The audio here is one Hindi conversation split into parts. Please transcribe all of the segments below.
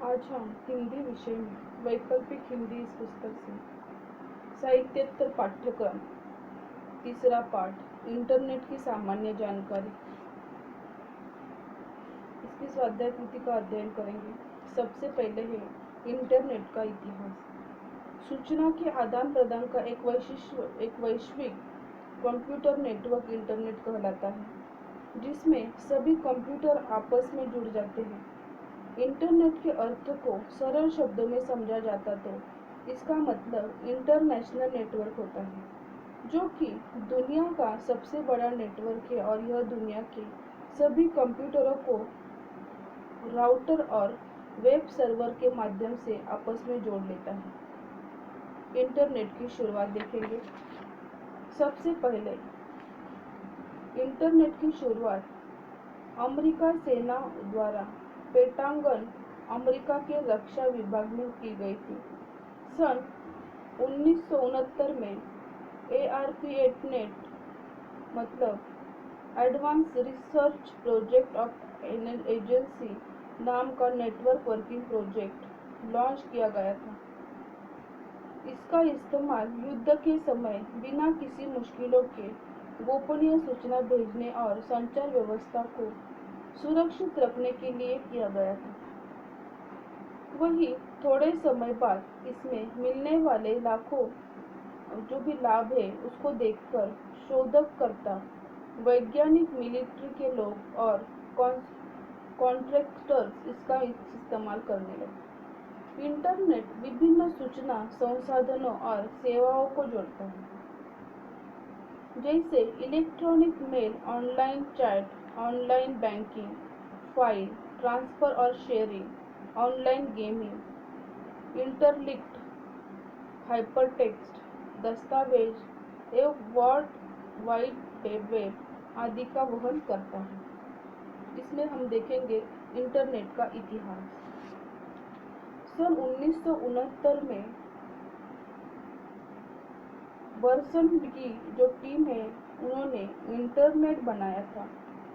आज हम हिंदी विषय में वैकल्पिक हिंदी इस पुस्तक से साहित्योत्तर पाठ्यक्रम तीसरा पाठ इंटरनेट की सामान्य जानकारी इसकी स्वाध्याय कृति का अध्ययन करेंगे। सबसे पहले है इंटरनेट का इतिहास। सूचना के आदान प्रदान का एक वैश्विक कंप्यूटर नेटवर्क इंटरनेट कहलाता है, जिसमें सभी कंप्यूटर आपस में जुड़ जाते हैं। इंटरनेट के अर्थ को सरल शब्दों में समझा जाता तो इसका मतलब इंटरनेशनल नेटवर्क होता है, जो कि दुनिया का सबसे बड़ा नेटवर्क है और यह दुनिया के सभी कंप्यूटरों को राउटर और वेब सर्वर के माध्यम से आपस में जोड़ लेता है। इंटरनेट की शुरुआत देखेंगे। सबसे पहले इंटरनेट की शुरुआत अमेरिका सेना द्वारा पेंटागन, अमेरिका के रक्षा विभाग में की गई थी। सन 1969 में ARPANET मतलब advance research project of agency नाम का नेटवर्क वर्किंग प्रोजेक्ट लॉन्च किया गया था। इसका इस्तेमाल युद्ध के समय बिना किसी मुश्किलों के गोपनीय सूचना भेजने और संचार व्यवस्था को सुरक्षित रखने के लिए किया गया था। वही थोड़े समय बाद इसमें मिलने वाले लाखों जो भी लाभ है उसको देखकर शोधकर्ता, वैज्ञानिक, मिलिट्री के लोग और कॉन्ट्रैक्टर्स इसका इस्तेमाल करने लगे। इंटरनेट विभिन्न सूचना संसाधनों और सेवाओं को जोड़ता है, जैसे electronic mail, online chat, online banking, file transfer और sharing, online gaming, interlinked hypertext दस्तावेज एवं वर्ल्ड वाइड वेब आदि का वहन करता है। इसमें हम देखेंगे इंटरनेट का इतिहास। सन 1969 में बर्सन की जो टीम है उन्होंने इंटरनेट बनाया था।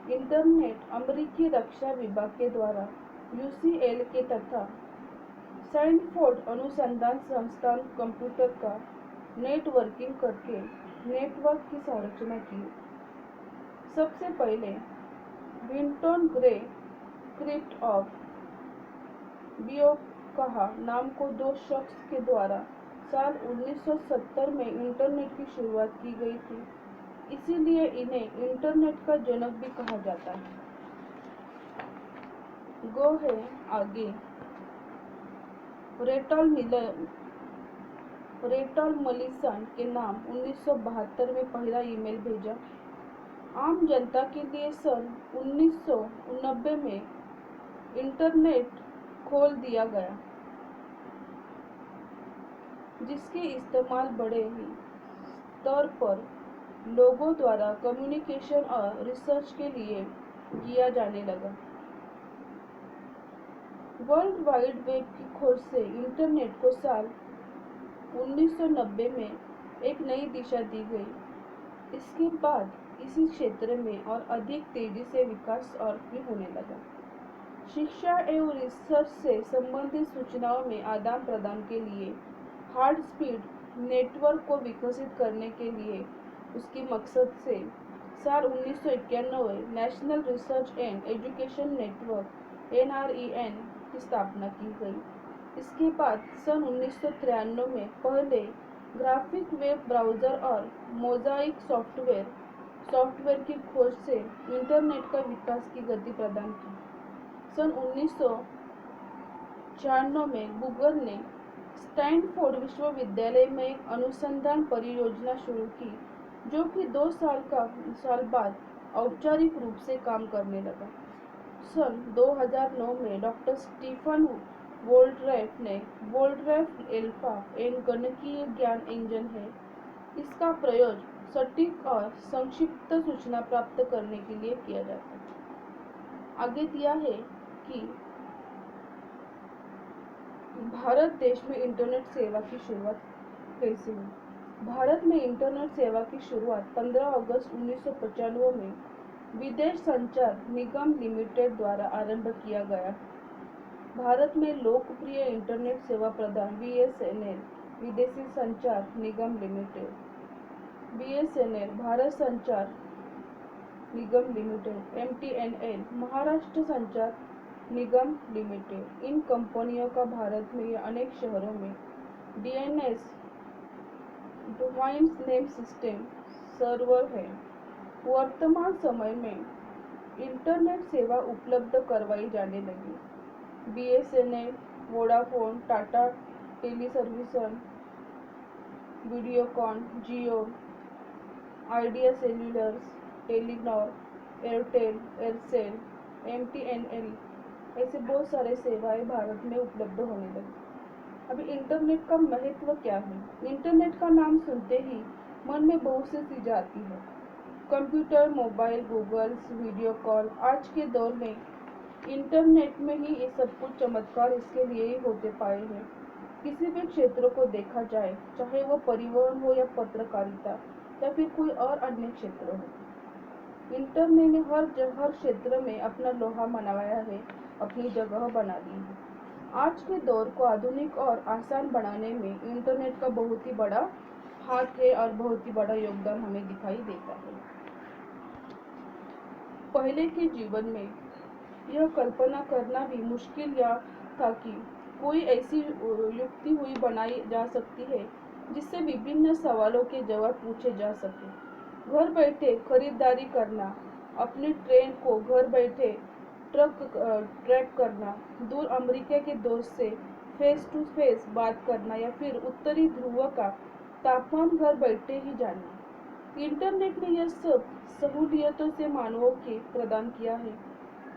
इंटरनेट अमेरिकी रक्षा विभाग के द्वारा UCL के तथा सैनफोर्ड अनुसंधान संस्थान कंप्यूटर का नेटवर्किंग करके नेटवर्क की संरचना की। सबसे पहले विंटन ग्रे क्रिप्ट ऑफ बियोकहा नाम को दो शख्स के द्वारा साल 1970 में इंटरनेट की शुरुआत की गई थी, इसीलिए इन्हें इंटरनेट का जनक भी कहा जाता है। गो है आगे। रेटल मलिसन के नाम 1972 में पहला ईमेल भेजा। आम जनता के लिए सन 1990 में इंटरनेट खोल दिया गया, जिसके इस्तेमाल बड़े ही स्तर पर लोगों द्वारा कम्युनिकेशन और रिसर्च के लिए किया जाने लगा। वर्ल्ड वाइड वेब की खोज से इंटरनेट को साल 1990 में एक नई दिशा दी गई। इसके बाद इसी क्षेत्र में और अधिक तेजी से विकास और भी होने लगा। शिक्षा एवं रिसर्च से संबंधित सूचनाओं में आदान प्रदान के लिए हार्ड स्पीड नेटवर्क को विकसित करने के लिए उसकी मकसद से साल 1991 national research and education network NREN की स्थापना की गई। इसके बाद सन 1993 में पहले ग्राफिक वेब ब्राउज़र और मोज़ाइक सॉफ्टवेयर की खोज से इंटरनेट का विकास की गति प्रदान की। सन 1996 में गूगल ने स्टैनफोर्ड विश्वविद्यालय में एक अनुसंधान परियोजना शुरू की, जो कि 2 साल बाद औपचारिक रूप से काम करने लगा। सन 2009 में डॉक्टर स्टीफन वोल्ड्रैफ ने वोल्ड्रैफ एल्फा एक गणकीय ज्ञान इंजन है। इसका प्रयोग सटीक और संक्षिप्त सूचना प्राप्त करने के लिए किया जाता है। आगे दिया है कि भारत देश में इंटरनेट सेवा की शुरुआत कैसे हुई। भारत में इंटरनेट सेवा की शुरुआत 15 अगस्त 1995 में विदेश संचार निगम लिमिटेड द्वारा आरंभ किया गया। भारत में लोकप्रिय इंटरनेट सेवा प्रदान बीएसएनएल विदेशी संचार निगम लिमिटेड, बीएसएनएल भारत संचार निगम लिमिटेड, एमटीएनएल महाराष्ट्र संचार निगम लिमिटेड। इन कंपनियों का भारत में या अनेक शहरों में DNS domain name system server है। वर्तमान समय में इंटरनेट सेवा उपलब्ध करवाई जाने लगी। BSNL, Vodafone, Tata tele services, Videocon, Jio, Idea cellulars, Telenor, Airtel, Aircel, MTNL ऐसे बहुत सारे सेवाएं भारत में उपलब्ध होने लगी। अभी इंटरनेट का महत्व क्या है? इंटरनेट का नाम सुनते ही मन में बहुत सी चीजें आती है। Computer, mobile, Googles, video call. आज के दौर में इंटरनेट में ही ये सब कुछ चमत्कार इसके लिए ही होते पाए हैं। किसी भी क्षेत्र को देखा जाए, चाहे वो परिवहन हो या पत्रकारिता या फिर कोई और अन्य क्षेत्र हो, इंटरनेट ने हर क्षेत्र में अपना लोहा मनवाया है, अपनी जगह बना ली है। आज के दौर को आधुनिक और आसान बनाने में इंटरनेट का बहुत ही बड़ा हाथ है और बहुत ही बड़ा योगदान हमें दिखाई देता है। पहले के जीवन में यह कल्पना करना भी मुश्किल या था कि कोई ऐसी युक्ति हुई बनाई जा सकती है जिससे विभिन्न सवालों के जवाब पूछे जा सके। घर बैठे खरीदारी करना, अपनी ट्रेन को घर बैठे ट्रैक करना, दूर अमेरिका के दोस्त से फेस टू फेस बात करना या फिर उत्तरी ध्रुव का तापमान घर बैठे ही जानना। इंटरनेट ने यह सब सहूलियतों से मानवों के प्रदान किया है।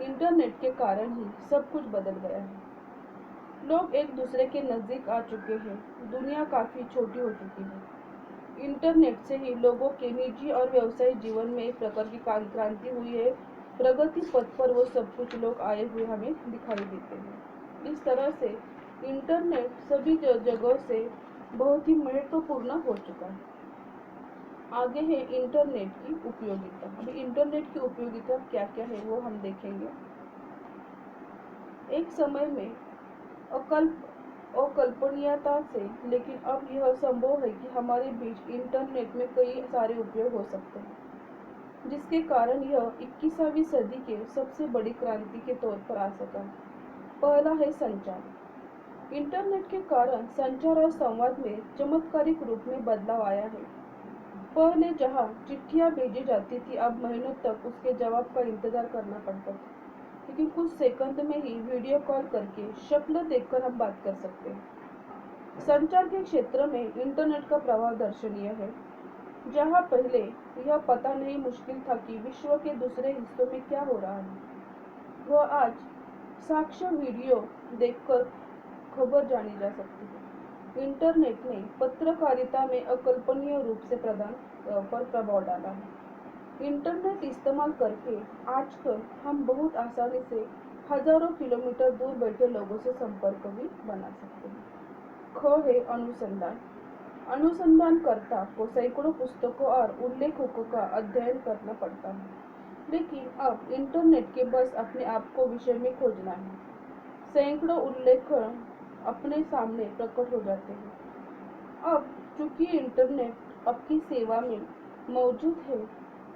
इंटरनेट के कारण ही सब कुछ बदल गया है। लोग एक दूसरे के नजदीक आ चुके हैं। दुनिया काफी छोटी हो चुकी है। इंटरनेट से ही लोगों के निजी और व्यवसायिक जीवन में एक प्रकार की क्रांति हुई है। प्रगति पथ पर वो सब कुछ लोग आए हुए हमें दिखाई देते हैं। इस तरह से इंटरनेट सभी जगहों से बहुत ही महत्वपूर्ण हो चुका है। आगे है इंटरनेट की उपयोगिता। अभी इंटरनेट की उपयोगिता क्या क्या है वो हम देखेंगे। एक समय में अकल्पनीयता से, लेकिन अब यह संभव है कि हमारे बीच इंटरनेट में कई सारे उपयोग हो सकते हैं, जिसके कारण यह 21वीं सदी के सबसे बड़ी क्रांति के तौर पर आ सका। पहला है संचार। इंटरनेट के कारण संचार और संवाद में चमत्कारिक रूप में बदलाव आया है। पहले जहां चिट्ठियां भेजी जाती थी, अब महीनों तक उसके जवाब का इंतजार करना पड़ता था, लेकिन कुछ सेकंड में ही वीडियो कॉल करके शक्ल देखकर हम बात कर सकते हैं। संचार के क्षेत्र में इंटरनेट का प्रभाव दर्शनीय है। जहां पहले यह पता नहीं मुश्किल था कि विश्व के दूसरे हिस्सों में क्या हो रहा है, वह आज साक्ष्य वीडियो देखकर खबर जानी जा सकती है। इंटरनेट ने पत्रकारिता में अकल्पनीय रूप से प्रभाव डाला है। इंटरनेट इस्तेमाल करके आजकल हम बहुत आसानी से हजारों किलोमीटर दूर बैठे लोगों से संपर्क भी बना सकते हैं। ख है अनुसंधान। अनुसंधानकर्ता को सैकड़ों पुस्तकों और उल्लेखों का अध्ययन करना पड़ता है, लेकिन अब इंटरनेट के बस अपने आप को विषय में खोजना है। सैकड़ों उल्लेख अपने सामने प्रकट हो जाते हैं। अब चूंकि इंटरनेट आपकी सेवा में मौजूद है,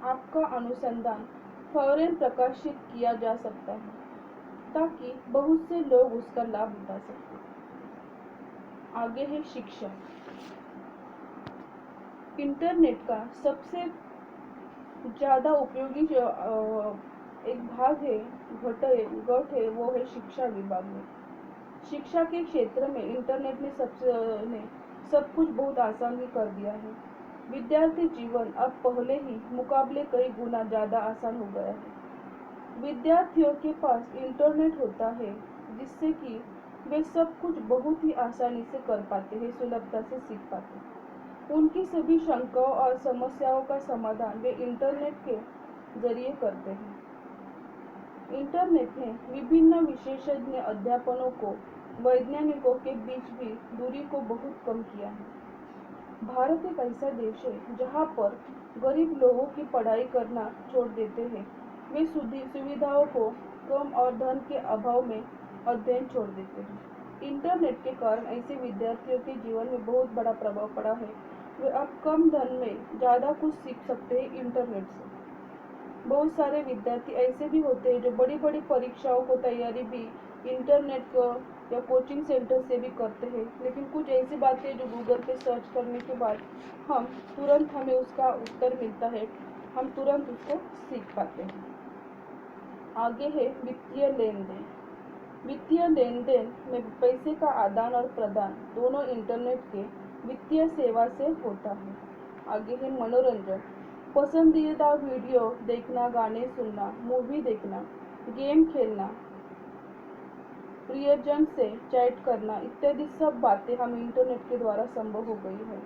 आपका अनुसंधान फौरन प्रकाशित किया जा सकता है ताकि बहुत से लोग उसका लाभ उठा सकें। आगे है शिक्षा। इंटरनेट का सबसे ज़्यादा उपयोगी जो एक भाग है, गट है, वो है शिक्षा विभाग में। शिक्षा के क्षेत्र में इंटरनेट ने सब कुछ बहुत आसान ही कर दिया है। विद्यार्थी जीवन अब पहले ही मुकाबले कई गुना ज़्यादा आसान हो गया है। विद्यार्थियों के पास इंटरनेट होता है, जिससे कि वे सब कुछ बहुत ही आसानी से कर पाते हैं, सुलभता से सीख पाते हैं। उनकी सभी शंकाओं और समस्याओं का समाधान वे इंटरनेट के जरिए करते हैं। इंटरनेट ने विभिन्न विशेषज्ञ अध्यापकों को वैज्ञानिकों के बीच भी दूरी को बहुत कम किया है। भारत एक ऐसा देश है जहाँ पर गरीब लोगों की पढ़ाई करना छोड़ देते हैं। वे सुविधाओं को कम और धन के अभाव में अध्ययन छोड़ देते हैं। इंटरनेट के कारण ऐसे विद्यार्थियों के जीवन में बहुत बड़ा प्रभाव पड़ा है। वे अब कम धन में ज़्यादा कुछ सीख सकते हैं इंटरनेट से। बहुत सारे विद्यार्थी ऐसे भी होते हैं जो बड़ी बड़ी परीक्षाओं को तैयारी भी इंटरनेट को या कोचिंग सेंटर से भी करते हैं, लेकिन कुछ ऐसी बातें जो गूगल पे सर्च करने के बाद हमें उसका उत्तर मिलता है, हम तुरंत उसको सीख पाते हैं। आगे है वित्तीय लेन देन। वित्तीय लेन देन में पैसे का आदान और प्रदान दोनों इंटरनेट के वित्तीय सेवा से होता है। आगे है मनोरंजन। पसंदीदा वीडियो देखना, गाने सुनना, मूवी देखना, गेम खेलना, प्रियजन से चैट करना इत्यादि सब बातें हम इंटरनेट के द्वारा संभव हो गई है।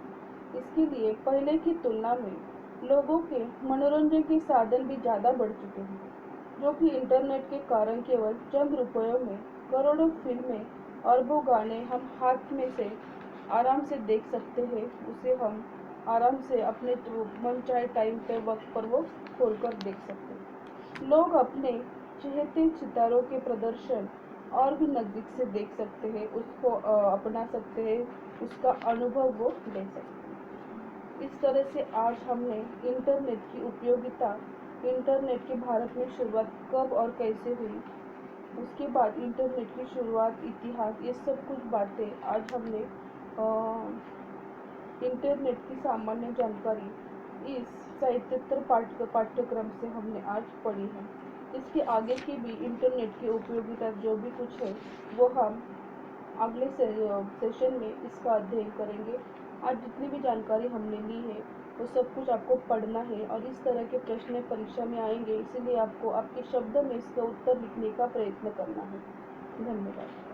इसके लिए पहले की तुलना में लोगों के मनोरंजन के साधन भी ज़्यादा बढ़ चुके हैं, जो कि इंटरनेट के कारण केवल चंद रुपयों में करोड़ों फिल्में, अरबों गाने हम हाथ में से आराम से देख सकते हैं। उसे हम आराम से अपने मनचाहे टाइम पे वक्त पर वो खोलकर देख सकते हैं। लोग अपने चहेते सितारों के प्रदर्शन और भी नज़दीक से देख सकते हैं, उसको अपना सकते हैं, उसका अनुभव वो ले सकते हैं। इस तरह से आज हमने इंटरनेट की उपयोगिता, इंटरनेट की भारत में शुरुआत कब और कैसे हुई, उसके बाद इंटरनेट की शुरुआत, इतिहास, ये सब कुछ बातें आज हमने इंटरनेट की सामान्य जानकारी इस साहित्योत्तर पाठ्यक्रम से हमने आज पढ़ी है। इसके आगे की भी इंटरनेट की उपयोगिता जो भी कुछ है वो हम अगले सेशन में इसका अध्ययन करेंगे। आज जितनी भी जानकारी हमने ली है वो सब कुछ आपको पढ़ना है और इस तरह के प्रश्न परीक्षा में आएंगे, इसीलिए आपको आपके शब्द में इसका उत्तर लिखने का प्रयत्न करना है। धन्यवाद।